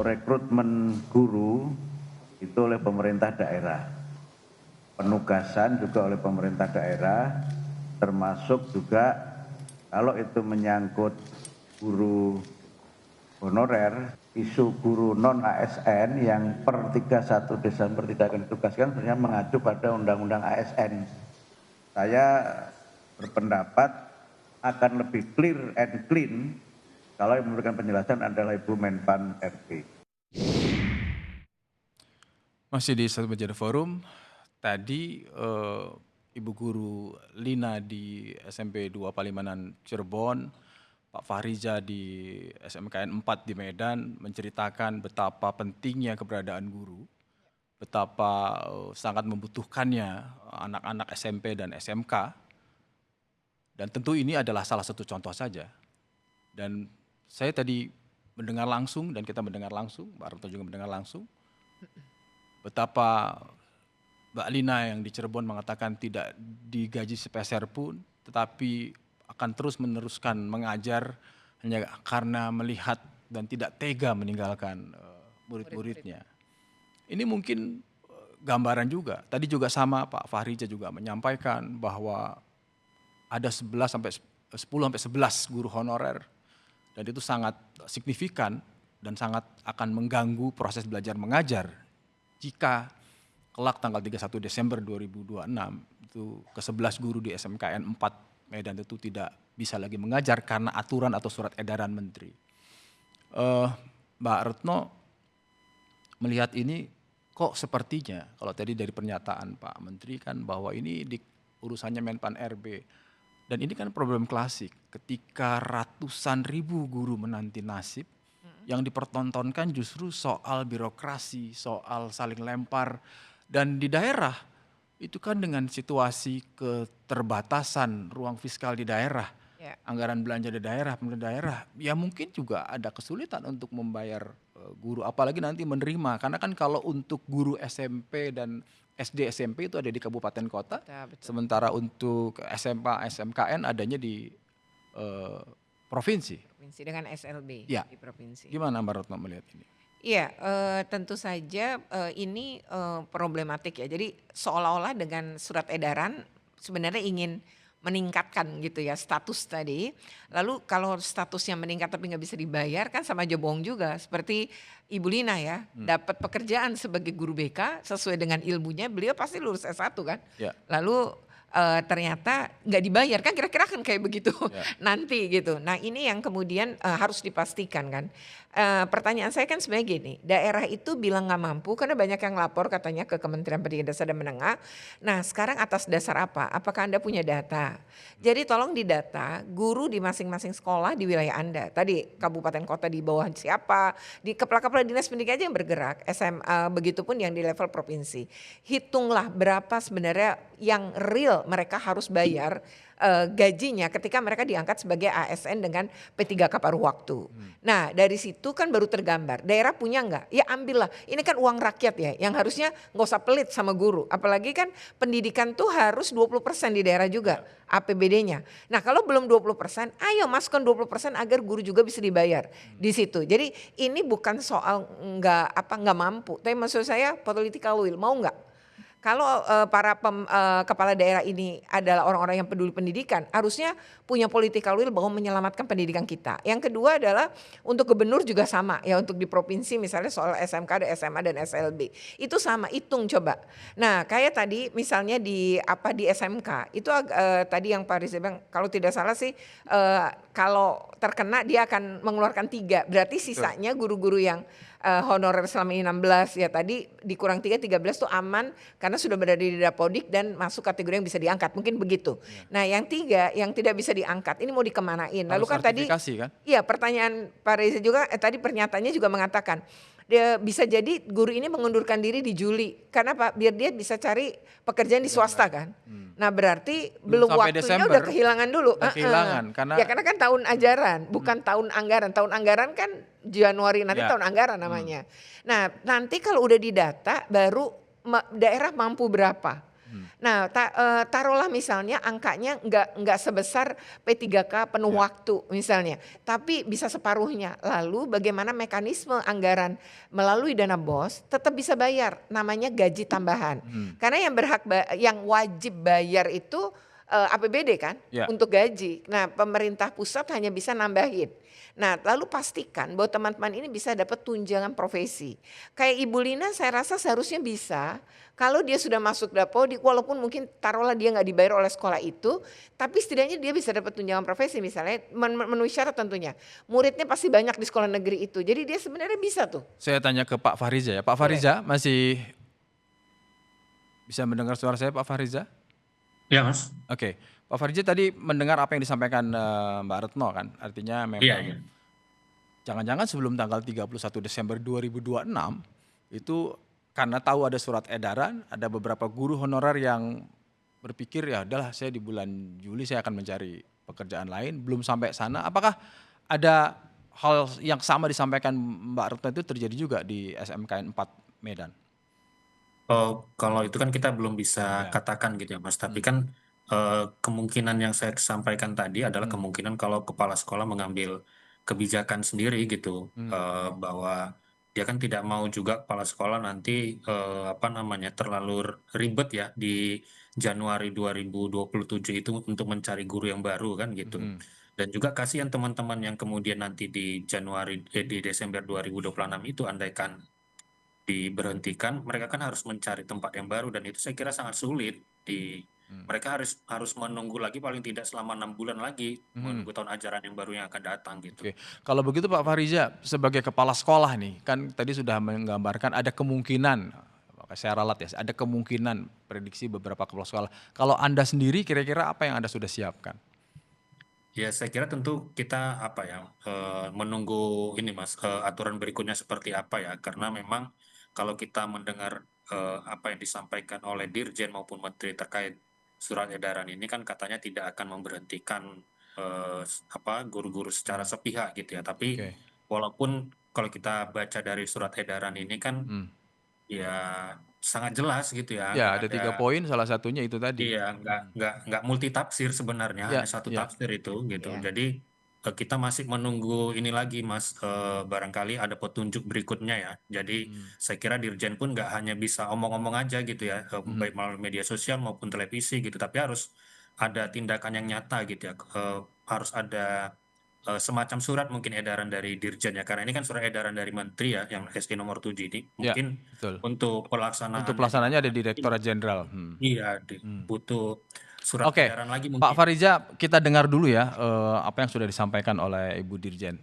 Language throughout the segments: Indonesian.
Rekrutmen guru itu oleh pemerintah daerah, penugasan juga oleh pemerintah daerah, termasuk juga kalau itu menyangkut guru honorer, isu guru non ASN yang per 31 Desember tidak akan ditugaskan sebenarnya mengacu pada Undang-Undang ASN. Saya berpendapat akan lebih clear and clean kalau yang memberikan penjelasan adalah Ibu Menpan RB. Masih di Satu Meja Forum, tadi Ibu Guru Lina di SMP 2 Palimanan Cirebon, Pak Fahriza di SMKN 4 di Medan menceritakan betapa pentingnya keberadaan guru, betapa sangat membutuhkannya anak-anak SMP dan SMK, dan tentu ini adalah salah satu contoh saja. Dan saya tadi mendengar langsung dan kita mendengar langsung, Mbak Retno juga mendengar langsung, betapa Mbak Lina yang di Cirebon mengatakan tidak digaji sepeser pun, tetapi akan terus meneruskan mengajar hanya karena melihat dan tidak tega meninggalkan murid-muridnya. Ini mungkin gambaran juga, tadi juga sama Pak Fahriza juga menyampaikan bahwa ada 10 sampai 11 guru honorer, dan itu sangat signifikan dan sangat akan mengganggu proses belajar mengajar jika kelak tanggal 31 Desember 2026 itu ke-11 guru di SMKN 4 Medan itu tidak bisa lagi mengajar karena aturan atau surat edaran menteri. Mbak Retno melihat ini kok sepertinya, kalau tadi dari pernyataan Pak Menteri kan bahwa ini di urusannya Menpan RB, dan ini kan problem klasik ketika ratusan ribu guru menanti nasib, yang dipertontonkan justru soal birokrasi, soal saling lempar, dan di daerah itu kan dengan situasi keterbatasan ruang fiskal di daerah, anggaran belanja di daerah, pemerintah daerah, ya mungkin juga ada kesulitan untuk membayar guru, apalagi nanti menerima, karena kan kalau untuk guru SMP dan SD SMP itu ada di kabupaten kota, sementara untuk SMA SMKN adanya di provinsi. Provinsi dengan SLB ya. di provinsi. Gimana Mbak Retno melihat ini? Iya, tentu saja ini problematik ya. Jadi seolah-olah dengan surat edaran sebenarnya ingin meningkatkan gitu ya status tadi. Lalu kalau statusnya meningkat tapi nggak bisa dibayar kan sama aja bohong juga. Seperti Ibu Lina ya, dapat pekerjaan sebagai guru BK sesuai dengan ilmunya, beliau pasti lulus S1 kan. Ya. Lalu ternyata nggak dibayar kan, kira-kira kan kayak begitu nanti gitu. Nah ini yang kemudian harus dipastikan kan. Pertanyaan saya kan sebenarnya gini, daerah itu bilang nggak mampu karena banyak yang lapor katanya ke Kementerian Pendidikan Dasar dan Menengah. Nah sekarang atas dasar apa? Apakah Anda punya data? Jadi tolong didata guru di masing-masing sekolah di wilayah Anda. Tadi kabupaten kota di bawah siapa, di kepala-kepala dinas pendidikan aja yang bergerak, SMA, begitupun yang di level provinsi. Hitunglah berapa sebenarnya yang real mereka harus bayar gajinya ketika mereka diangkat sebagai ASN dengan P3K paruh waktu. Nah dari situ kan baru tergambar, daerah punya nggak? Ya ambillah, ini kan uang rakyat ya yang harusnya nggak usah pelit sama guru. Apalagi kan pendidikan tuh harus 20% di daerah juga APBD-nya. Nah kalau belum 20%, ayo masukkan 20% agar guru juga bisa dibayar di situ. Jadi ini bukan soal nggak mampu, tapi maksud saya political will, mau nggak? Kalau para kepala daerah ini adalah orang-orang yang peduli pendidikan, harusnya punya political will bahwa menyelamatkan pendidikan kita. Yang kedua adalah untuk gubernur juga sama ya, untuk di provinsi misalnya soal SMK, SMA dan SLB. Itu sama, hitung coba. Nah, kayak tadi misalnya di SMK, itu tadi yang Pak Riza bilang kalau tidak salah sih kalau terkena dia akan mengeluarkan 3. Berarti sisanya guru-guru yang honorer selama ini 16 ya, tadi dikurang 13 tuh aman karena sudah berada di Dapodik dan masuk kategori yang bisa diangkat, mungkin begitu. Nah yang 3 yang tidak bisa diangkat ini mau dikemanain? Lalu kan tadi kan? Iya pertanyaan Pak Reza juga tadi pernyataannya juga mengatakan dia bisa jadi guru ini mengundurkan diri di Juli karena Pak biar dia bisa cari pekerjaan di swasta kan. Nah berarti belum waktunya Desember, udah kehilangan dulu. Kehilangan karena kan tahun ajaran bukan tahun anggaran. Tahun anggaran kan Januari nanti tahun anggaran namanya. Nah nanti kalau udah didata baru daerah mampu berapa. Nah, taruhlah misalnya angkanya nggak sebesar P3K penuh waktu misalnya, tapi bisa separuhnya. Lalu bagaimana mekanisme anggaran melalui dana BOS tetap bisa bayar, namanya gaji tambahan. Karena yang wajib bayar itu APBD kan Ya. untuk gaji. Nah, pemerintah pusat hanya bisa nambahin. Nah, lalu pastikan bahwa teman-teman ini bisa dapat tunjangan profesi. Kayak Ibu Lina saya rasa seharusnya bisa kalau dia sudah masuk Dapodi, walaupun mungkin taruhlah dia nggak dibayar oleh sekolah itu, tapi setidaknya dia bisa dapat tunjangan profesi misalnya memenuhi syarat tentunya. Muridnya pasti banyak di sekolah negeri itu, jadi dia sebenarnya bisa tuh. Saya tanya ke Pak Fahriza ya. Pak Fahriza masih bisa mendengar suara saya Pak Fahriza? Ya Mas. Oke. Pak Fahriza tadi mendengar apa yang disampaikan Mbak Retno kan. Artinya memang Iya. jangan-jangan sebelum tanggal 31 Desember 2026 itu karena tahu ada surat edaran, ada beberapa guru honorer yang berpikir ya udahlah saya di bulan Juli saya akan mencari pekerjaan lain, belum sampai sana. Apakah ada hal yang sama disampaikan Mbak Retno itu terjadi juga di SMKN 4 Medan? Kalau itu kan kita belum bisa Ya. katakan gitu ya Mas, tapi kan kemungkinan yang saya sampaikan tadi adalah kemungkinan kalau kepala sekolah mengambil kebijakan sendiri gitu, bahwa dia kan tidak mau juga kepala sekolah nanti terlalu ribet ya di Januari 2027 itu untuk mencari guru yang baru kan gitu. Dan juga kasihan teman-teman yang kemudian nanti di Desember 2026 itu andaikan diberhentikan, mereka kan harus mencari tempat yang baru dan itu saya kira sangat sulit. Mereka harus menunggu lagi paling tidak selama 6 bulan lagi menunggu tahun ajaran yang baru yang akan datang gitu. Oke. Kalau begitu Pak Fahriza sebagai kepala sekolah nih, kan tadi sudah menggambarkan ada kemungkinan, saya ralat ya, ada kemungkinan prediksi beberapa kepala sekolah. Kalau Anda sendiri kira-kira apa yang Anda sudah siapkan? Ya saya kira tentu kita menunggu ini Mas, aturan berikutnya seperti apa ya, karena memang kalau kita mendengar apa yang disampaikan oleh Dirjen maupun Menteri terkait surat edaran ini kan katanya tidak akan memberhentikan guru-guru secara sepihak gitu ya. Tapi Oke. walaupun kalau kita baca dari surat edaran ini kan ya sangat jelas gitu ya. Ya ada 3 poin salah satunya itu tadi. Iya, nggak multi tafsir sebenarnya, Ya, hanya satu ya. tafsir itu gitu. Ya. Jadi kita masih menunggu ini lagi Mas, barangkali ada petunjuk berikutnya ya. Jadi saya kira Dirjen pun nggak hanya bisa omong-omong aja gitu ya, baik melalui media sosial maupun televisi gitu, tapi harus ada tindakan yang nyata gitu ya. Harus ada semacam surat mungkin edaran dari Dirjen ya, karena ini kan surat edaran dari Menteri ya, yang SI nomor 7 ini. Ya, Mungkin betul. untuk Untuk pelaksanaannya ada Direktorat Jenderal. Iya, butuh surat Oke, edaran lagi Pak mungkin. Fahriza kita dengar dulu ya apa yang sudah disampaikan oleh Ibu Dirjen.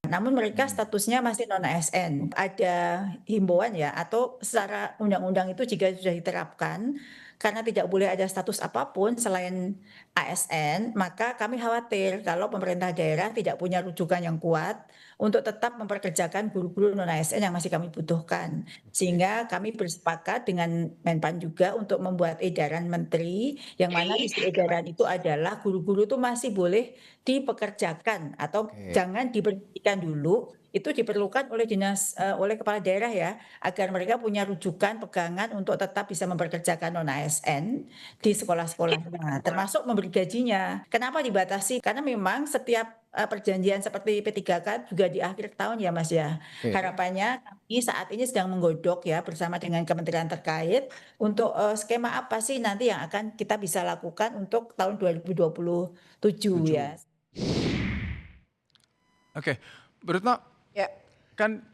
Namun mereka statusnya masih non-ASN. Ada himbauan ya, atau secara undang-undang itu jika sudah diterapkan, karena tidak boleh ada status apapun selain ASN, maka kami khawatir kalau pemerintah daerah tidak punya rujukan yang kuat untuk tetap memperkerjakan guru-guru non-ASN yang masih kami butuhkan. Sehingga kami bersepakat dengan Menpan juga untuk membuat edaran menteri, yang mana isi edaran itu adalah guru-guru itu masih boleh dipekerjakan atau jangan diberhentikan dulu. Itu diperlukan oleh oleh kepala daerah ya, agar mereka punya rujukan pegangan untuk tetap bisa mempekerjakan non-ASN di sekolah-sekolahnya, termasuk memberi gajinya. Kenapa dibatasi? Karena memang setiap perjanjian seperti P3K juga di akhir tahun ya Mas ya. Harapannya kami saat ini sedang menggodok ya bersama dengan kementerian terkait untuk skema apa sih nanti yang akan kita bisa lakukan untuk tahun 2027 ya. Oke, Bu Retno, Ya. kan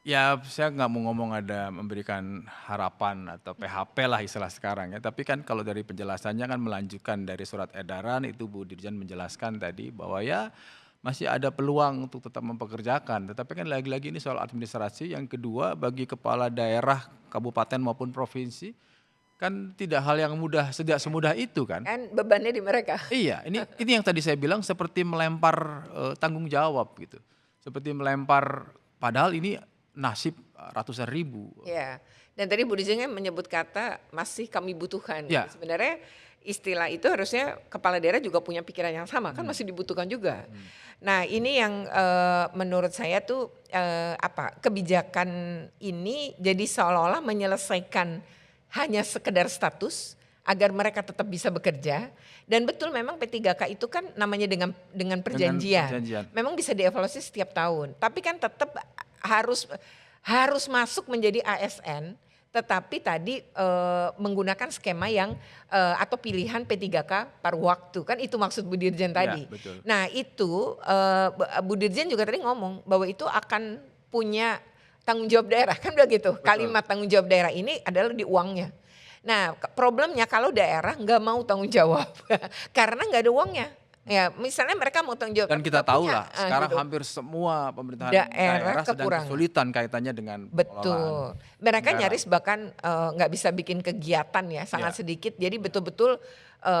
ya saya nggak mau ngomong ada memberikan harapan atau PHP lah istilah sekarang ya, tapi kan kalau dari penjelasannya kan melanjutkan dari surat edaran itu Bu Dirjen menjelaskan tadi bahwa ya masih ada peluang untuk tetap mempekerjakan, tetapi kan lagi-lagi ini soal administrasi. Yang kedua bagi kepala daerah kabupaten maupun provinsi kan tidak hal yang mudah, tidak semudah itu kan. Kan bebannya di mereka. Iya, ini yang tadi saya bilang seperti melempar tanggung jawab gitu. Seperti melempar, padahal ini nasib ratusan ribu. Ya, dan tadi Bu Dirjen menyebut kata masih kami butuhkan. Ya. Sebenarnya istilah itu harusnya kepala daerah juga punya pikiran yang sama, kan masih dibutuhkan juga. Nah ini yang menurut saya tuh kebijakan ini jadi seolah-olah menyelesaikan hanya sekedar status agar mereka tetap bisa bekerja. Dan betul memang P3K itu kan namanya dengan perjanjian. Memang bisa dievaluasi setiap tahun. Tapi kan tetap harus masuk menjadi ASN, tetapi tadi menggunakan skema yang atau pilihan P3K paruh waktu, kan itu maksud Bu Dirjen tadi. Ya, betul. Nah itu Bu Dirjen juga tadi ngomong bahwa itu akan punya tanggung jawab daerah, kan udah gitu. Betul. Kalimat tanggung jawab daerah ini adalah di uangnya. Nah problemnya kalau daerah nggak mau tanggung jawab karena nggak ada uangnya. Ya, misalnya mereka mau tanggung jawab. Dan kita tahu lah, sekarang gitu. hampir semua pemerintahan Daerah daerah sedang kekurangan. kesulitan kaitannya dengan Betul. Mereka anggaran. nyaris bahkan nggak bisa bikin kegiatan ya, sangat Ya. sedikit. Jadi betul-betul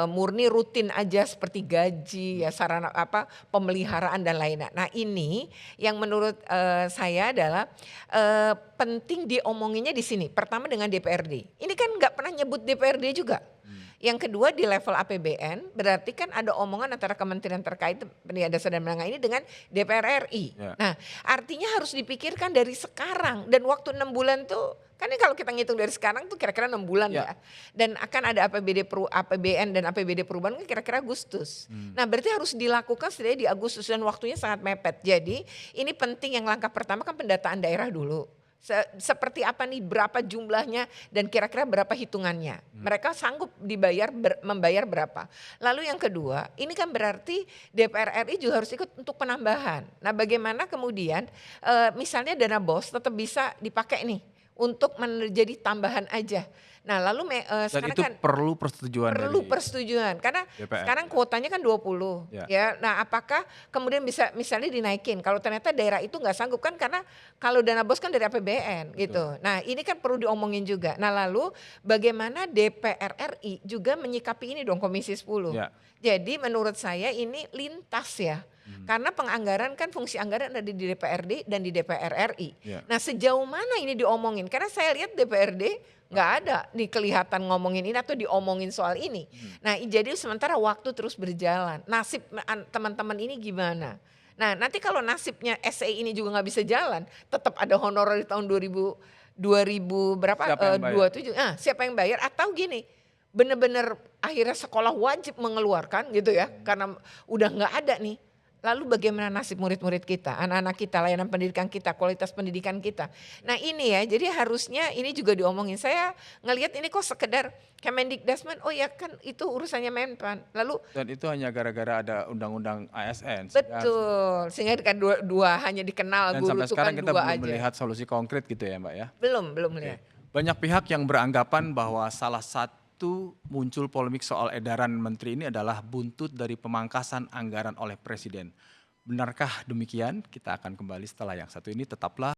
murni rutin aja seperti gaji, ya sarana pemeliharaan dan lainnya. Nah ini yang menurut saya adalah penting diomonginnya di sini. Pertama dengan DPRD. Ini kan nggak pernah nyebut DPRD juga. Yang kedua di level APBN berarti kan ada omongan antara kementerian terkait pendidikan dasar dan menengah ini dengan DPR RI. Ya. Nah artinya harus dipikirkan dari sekarang dan waktu 6 bulan tuh kan ini kalau kita ngitung dari sekarang tuh kira-kira 6 bulan ya. Dan akan ada APBN dan APBD perubahan kan kira-kira Agustus. Nah berarti harus dilakukan setidaknya di Agustus dan waktunya sangat mepet. Jadi ini penting yang langkah pertama kan pendataan daerah dulu. Seperti apa nih, berapa jumlahnya dan kira-kira berapa hitungannya. Mereka sanggup membayar berapa. Lalu yang kedua, ini kan berarti DPR RI juga harus ikut untuk penambahan. Nah bagaimana kemudian misalnya dana BOS tetap bisa dipakai nih untuk menjadi tambahan aja. Nah lalu Dan sekarang itu kan perlu persetujuan dari persetujuan karena DPR. sekarang kuotanya kan 20 ya. Nah apakah kemudian bisa misalnya dinaikin kalau ternyata daerah itu nggak sanggup kan karena kalau dana BOS kan dari APBN gitu. Nah ini kan perlu diomongin juga. Nah lalu bagaimana DPR RI juga menyikapi ini dong Komisi 10. Ya. Jadi menurut saya ini lintas ya. Karena penganggaran kan fungsi anggaran ada di DPRD dan di DPR RI. Ya. Nah sejauh mana ini diomongin? Karena saya lihat DPRD nggak ada nih kelihatan ngomongin ini atau diomongin soal ini. Nah jadi sementara waktu terus berjalan. Nasib teman-teman ini gimana? Nah nanti kalau nasibnya SA ini juga nggak bisa jalan, tetap ada honorer di tahun 2000 berapa? Siapa yang bayar? 27. Siapa yang bayar? Atau gini, bener-bener akhirnya sekolah wajib mengeluarkan gitu ya, karena udah nggak ada nih. Lalu bagaimana nasib murid-murid kita, anak-anak kita, layanan pendidikan kita, kualitas pendidikan kita. Nah ini ya, jadi harusnya ini juga diomongin. Saya ngelihat ini kok sekedar Kemendikdasmen, oh ya kan itu urusannya Menpan. Lalu Dan itu hanya gara-gara ada undang-undang ASN. betul, sehingga kan dua hanya dikenal Dan guru sampai itu sekarang kan kita dua belum aja. melihat solusi konkret gitu ya Mbak ya. Belum lihat. Banyak pihak yang beranggapan bahwa salah satu muncul polemik soal edaran menteri ini adalah buntut dari pemangkasan anggaran oleh presiden. Benarkah demikian? Kita akan kembali setelah yang satu ini, tetaplah